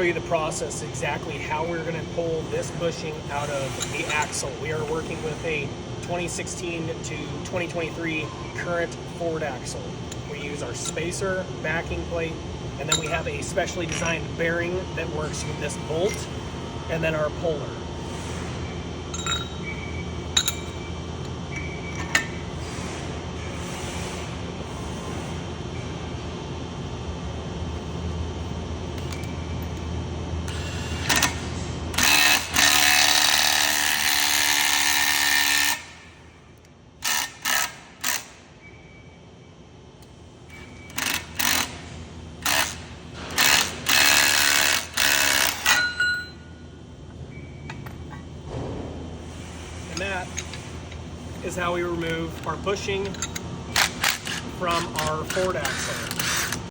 Show you the process exactly how we're going to pull this bushing out of the axle. We are working with a 2016 to 2023 current Ford axle. We use our spacer, backing plate, and then we have a specially designed bearing that works with this bolt, and then our puller. And that is how we remove our bushing from our Ford axle.